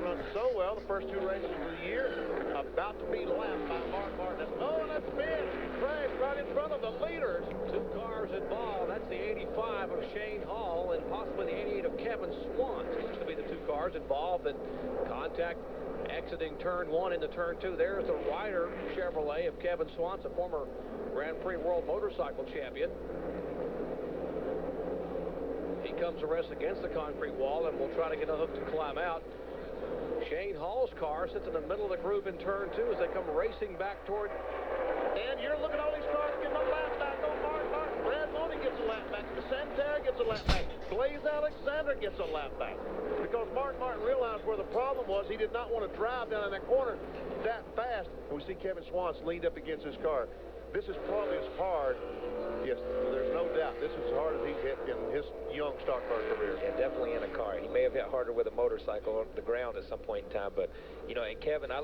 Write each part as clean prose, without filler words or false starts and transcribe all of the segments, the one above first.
run so well the first 2 races of the year. About to be lapped by Mark Martin. Oh, and that's been crashed right in front of the leaders. 2 cars involved. That's the 85 of Shane Hall and possibly the 88 of Kevin Swan. Looks to be the 2 cars involved. And contact exiting turn 1 into turn 2. There's the Ryder Chevrolet of Kevin Swan, a former Grand Prix World Motorcycle Champion. He comes to rest against the concrete wall and will try to get a hook to climb out. Shane Hall's car sits in the middle of the groove in turn 2 as they come racing back toward. And you're looking at all these cars getting a lap back. Oh, Mark Martin. Brad Mooney gets a lap back. Santerre gets a lap back. Blaze Alexander gets a lap back. Because Mark Martin realized where the problem was. He did not want to drive down in that corner that fast. And we see Kevin Swan's leaned up against his car. This is probably as hard. Yes, there's no doubt. This is as hard as he's hit in his young stock car career. Yeah, definitely in a car. He may have hit harder with a motorcycle on the ground at some point in time, but, you know, and Kevin, I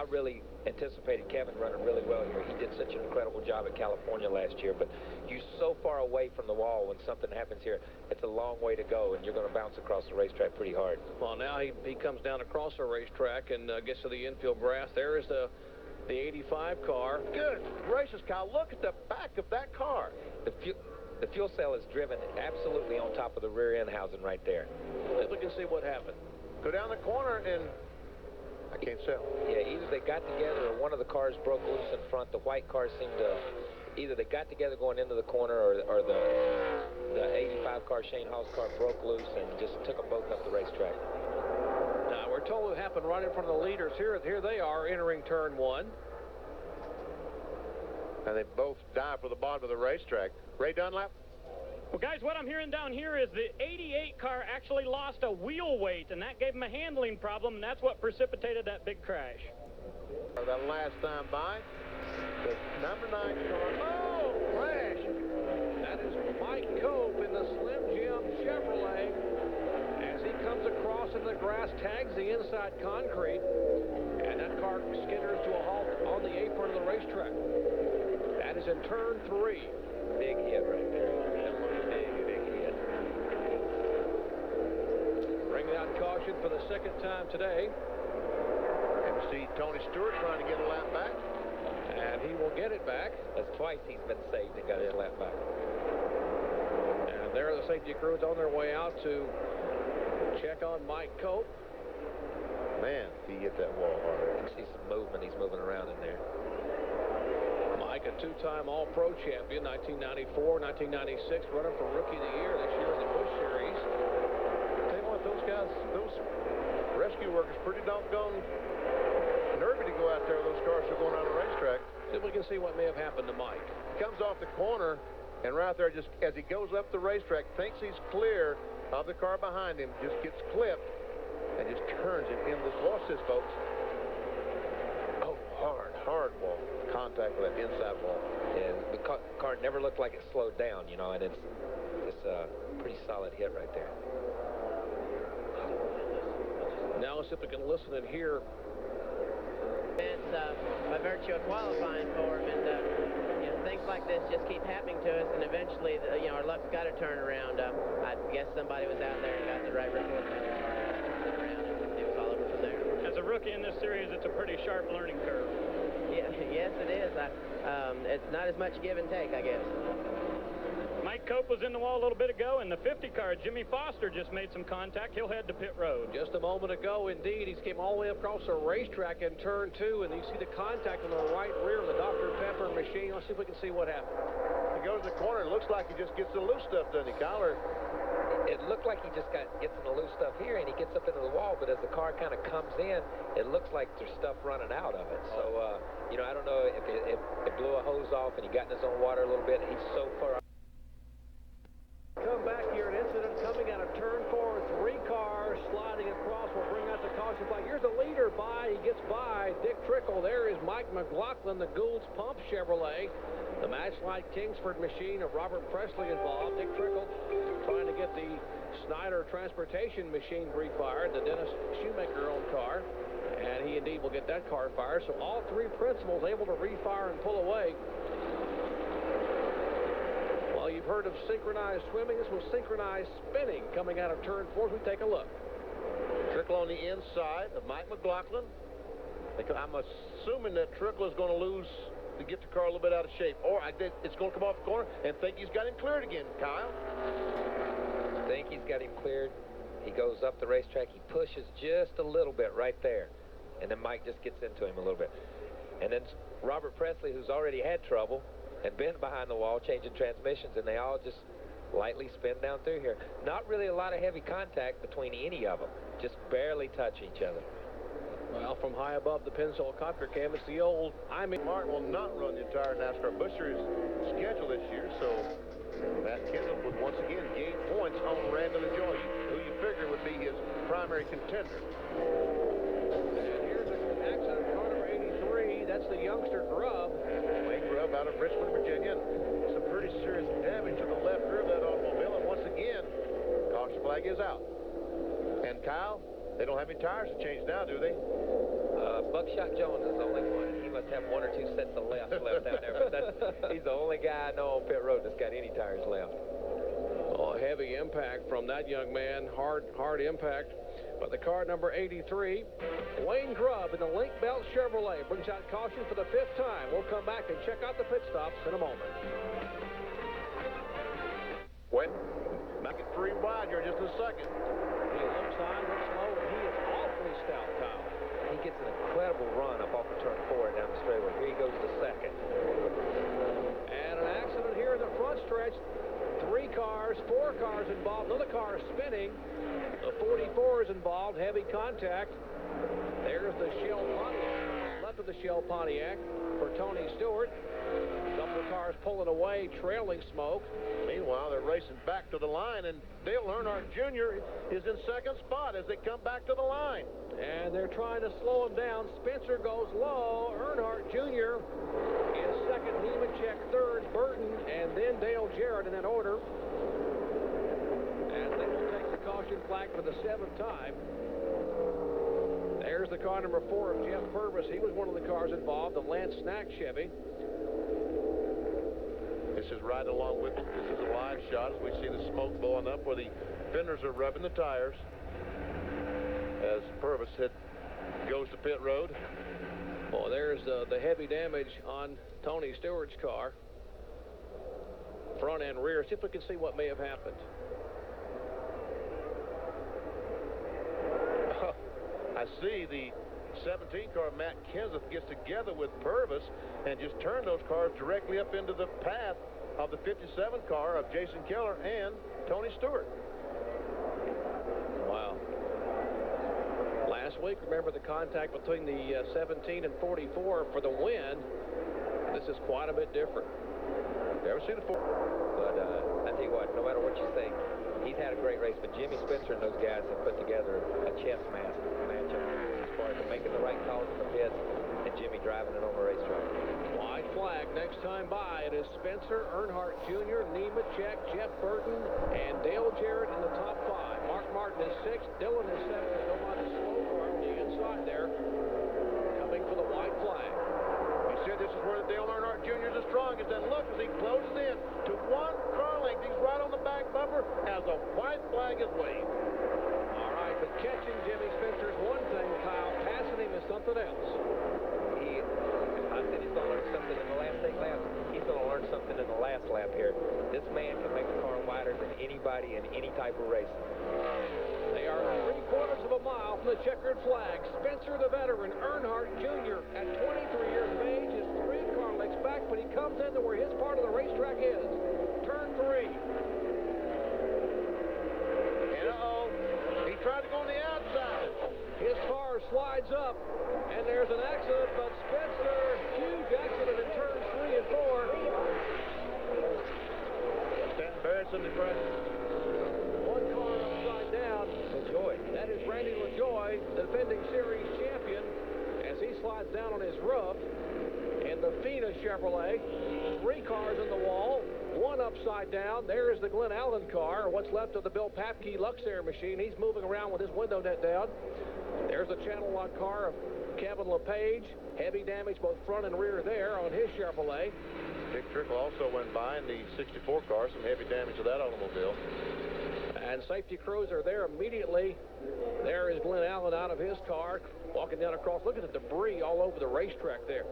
really anticipated Kevin running really well here. He did such an incredible job at California last year, but you're so far away from the wall when something happens here. It's a long way to go, and you're going to bounce across the racetrack pretty hard. Well, now he comes down across the racetrack and gets to the infield grass. There is the 85 car. Good gracious, Kyle. Look at the back of that car. The fuel cell is driven absolutely on top of the rear end housing right there. If we can see what happened. Go down the corner and I can't tell. Yeah, either they got together or one of the cars broke loose in front. The white car seemed to, either they got together going into the corner or the 85 car, Shane Hall's car, broke loose and just took them both up the racetrack. Now, we're told it happened right in front of the leaders. Here they are entering turn 1. And they both dive for the bottom of the racetrack. Ray Dunlap? Well, guys, what I'm hearing down here is the 88 car actually lost a wheel weight, and that gave him a handling problem, and that's what precipitated that big crash. That last time by, the number 9 car. Oh, crash! That is Mike Cope in the Slim Jim Chevrolet. As he comes across in the grass, tags the inside concrete, and that car skitters to a halt on the apron of the racetrack. That is in turn 3. Big hit right there. Big hit. Bringing out caution for the second time today. And you see Tony Stewart trying to get a lap back. And he will get it back. That's twice he's been saved and got his lap back. And there the safety crews on their way out to check on Mike Cope. Man, he hit that wall hard. You can see some movement. He's moving around in there. Mike, a 2-time All-Pro champion, 1994, 1996, running for Rookie of the Year this year in the Busch Series. Tell you what, those guys, those rescue workers, pretty doggone nervy to go out there. Those cars are going on the racetrack. See if we can see what may have happened to Mike. Comes off the corner, and right there, just as he goes up the racetrack, thinks he's clear of the car behind him, just gets clipped, and just turns it in this. Watch this, folks. Oh, hard wall. Contact with that inside wall. And the car never looked like it slowed down, you know, and it's a pretty solid hit right there. Now let's see if we can listen and hear. It's by virtue of qualifying for him, and you know, things like this just keep happening to us, and eventually, you know, our luck's got to turn around. I guess somebody was out there and got the right report. Around, and it was all over from there. As a rookie in this series, it's a pretty sharp learning curve. Yeah, yes, it is. It's not as much give and take, I guess. Mike Cope was in the wall a little bit ago, and the 50 car, Jimmy Foster, just made some contact. He'll head to pit road. Just a moment ago, indeed, he came all the way across the racetrack in turn 2, and you see the contact on the right rear of the Dr. Pepper machine. Let's see if we can see what happened. He goes to the corner. It looks like he just gets the loose stuff, doesn't he, Kyle? It looked like he just gets in the loose stuff here, and he gets up into the wall, but as the car kind of comes in, it looks like there's stuff running out of it. So, you know, I don't know if it blew a hose off and he got in his own water a little bit. He's so far out. Come back here, an incident coming out of turn 4. 3 cars sliding across will bring out the caution flag. Here's the leader by. He gets by Dick Trickle. There is Mike McLaughlin, the Gould's Pump Chevrolet. The Matchlight Kingsford machine of Robert Presley involved. Dick Trickle trying to get the Snyder Transportation machine refired, the Dennis Shoemaker-owned car. And he indeed will get that car fired. So all 3 principals able to refire and pull away. Well, you've heard of synchronized swimming. This was synchronized spinning coming out of turn 4. We take a look. Trickle on the inside of Mike McLaughlin. I'm assuming that Trickle is going to lose to get the car a little bit out of shape. Or it's going to come off the corner and think he's got him cleared again, Kyle. I think he's got him cleared. He goes up the racetrack. He pushes just a little bit right there. And then Mike just gets into him a little bit. And then Robert Presley, who's already had trouble and been behind the wall changing transmissions, and they all just lightly spin down through here. Not really a lot of heavy contact between any of them. Just barely touch each other. Well, from high above the Pennzoil copter cam, it's the old Martin will not run the entire NASCAR Busch Series schedule this year, so Matt Kenseth would once again gain points on Randy LaJoie, who you figure would be his primary contender. And here's an accident, car number 83. That's the youngster Grubb. Wayne Grubb out of Richmond, Virginia. Some pretty serious damage to the left rear of that automobile, and once again, caution flag is out. And Kyle, they don't have any tires to change now, do they? Buckshot Jones is the only one. He must have one or two sets of left down there. But he's the only guy I know on pit road that's got any tires left. Oh, heavy impact from that young man. Hard impact. But the car number 83, Wayne Grubb in the Link Belt Chevrolet, brings out caution for the 5th time. We'll come back and check out the pit stops in a moment. Wait, back at 3 wide here in just a second. He looks high, looks low, and he is awfully stout, Kyle. He gets an incredible run up off of turn 4 down the straightaway. Here he goes to second. And an accident here in the front stretch. 3 cars, 4 cars involved. Another car is spinning. The 44 is involved. Heavy contact. There's the Shell Pontiac. Left of the Shell Pontiac for Tony Stewart. A couple of cars pulling away, trailing smoke. Meanwhile, they're racing back to the line, and Dale Earnhardt Jr. is in second spot as they come back to the line. And they're trying to slow him down. Spencer goes low. Earnhardt Jr. is second. Nemechek third. Burton, and then Dale Jarrett in that order. And they will take the caution flag for the 7th time. There's the car number 4 of Jeff Purvis. He was one of the cars involved, the Lance Snack Chevy. This is right along with it. This is a live shot as we see the smoke blowing up where the fenders are rubbing the tires as Purvis goes to pit road. Well, there's the heavy damage on Tony Stewart's car. Front and rear. See if we can see what may have happened. I see the 17 car, Matt Kenseth, gets together with Purvis and just turn those cars directly up into the path of the 57 car of Jason Keller and Tony Stewart. Wow. Last week, remember the contact between the 17 and 44 for the win. This is quite a bit different. Never seen it before. But I tell you what, no matter what you think, he's had a great race. But Jimmy Spencer and those guys have put together a chess match as far as making the right calls in the pits and Jimmy driving it on the racetrack. White flag next time by. It is Spencer, Earnhardt Jr., Nemechek, Jeff Burton, and Dale Jarrett in the top 5. Mark Martin is 6th. Dillon is 7th. They go on a slow car on the inside there. Coming for the white flag. He said this is where Dale Earnhardt Jr. is the strongest. And look, as he closes in to 1 car length, he's right on the back bumper as a white flag is waved. All right, but catching Jimmy Spencer is one thing, Kyle. Passing him is something else. I said he's going to learn something in the last 8 laps. He's going to learn something in the last lap here. This man can make a car wider than anybody in any type of racing. They are 3/4 of a mile from the checkered flag. Spencer, the veteran, Earnhardt Jr. at 23 years of age is 3 car lengths back, but he comes into where his part of the racetrack is. Turn 3. And he tried to go on the outside. His car slides up, and there's an accident, but Spencer, huge accident in turns 3 and 4. Stanton Barrett's in the front. 1 car upside down. LaJoie. That is Randy LaJoie, defending series champion, as he slides down on his roof. And the Fina Chevrolet, 3 cars in the wall, 1 upside down. There is the Glenn Allen car, what's left of the Bill Papke Luxair machine. He's moving around with his window net down. There's the channel lock car of Kevin LePage. Heavy damage both front and rear there on his Chevrolet. Dick Trickle also went by in the 64 car. Some heavy damage to that automobile. And safety crews are there immediately. There is Glenn Allen out of his car, walking down across. Look at the debris all over the racetrack there.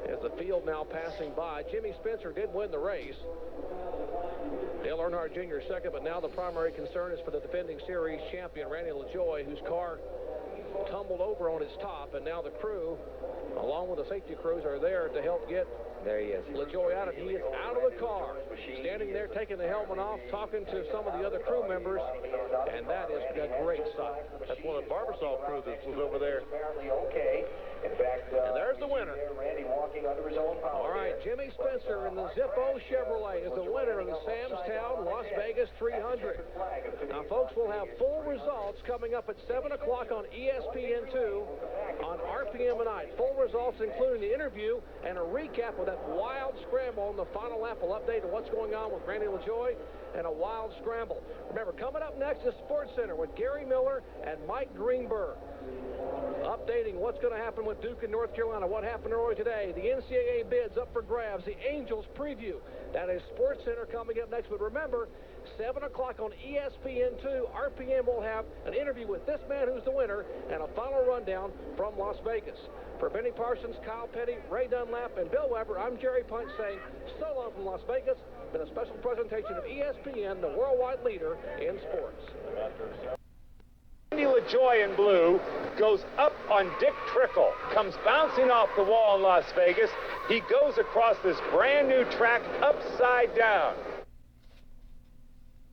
As the field now passing by. Jimmy Spencer did win the race. Dale Earnhardt Jr. second, but now the primary concern is for the defending series champion, Randy LaJoie, whose car tumbled over on its top, and now the crew, along with the safety crews, are there to help get There he is. LaJoie out, and he is out of the car, standing there taking the helmet off, talking to some of the other crew members, and that is a great sight. That's one of the Barbasol crew that was over there. And there's the winner. All right, Jimmy Spencer in the Zippo Chevrolet is the winner of the Sam's Town Las Vegas 300. Now, folks, we'll have full results coming up at 7 o'clock on ESPN2 on RPM tonight. Full results including the interview and a recap of that wild scramble on the final lap. Will update on what's going on with Randy LaJoie and a wild scramble. Remember, coming up next is Sports Center with Gary Miller and Mike Greenberg. Updating what's going to happen with Duke in North Carolina, what happened earlier today, the NCAA bids up for grabs, the Angels preview. That is Sports Center coming up next. But remember, 7 o'clock on ESPN2, RPM will have an interview with this man who's the winner and a final rundown from Las Vegas. For Benny Parsons, Kyle Petty, Ray Dunlap, and Bill Weber, I'm Jerry Punch saying so long from Las Vegas. Been a special presentation of ESPN, the worldwide leader in sports. Randy LaJoie in blue goes up on Dick Trickle, comes bouncing off the wall in Las Vegas. He goes across this brand new track upside down.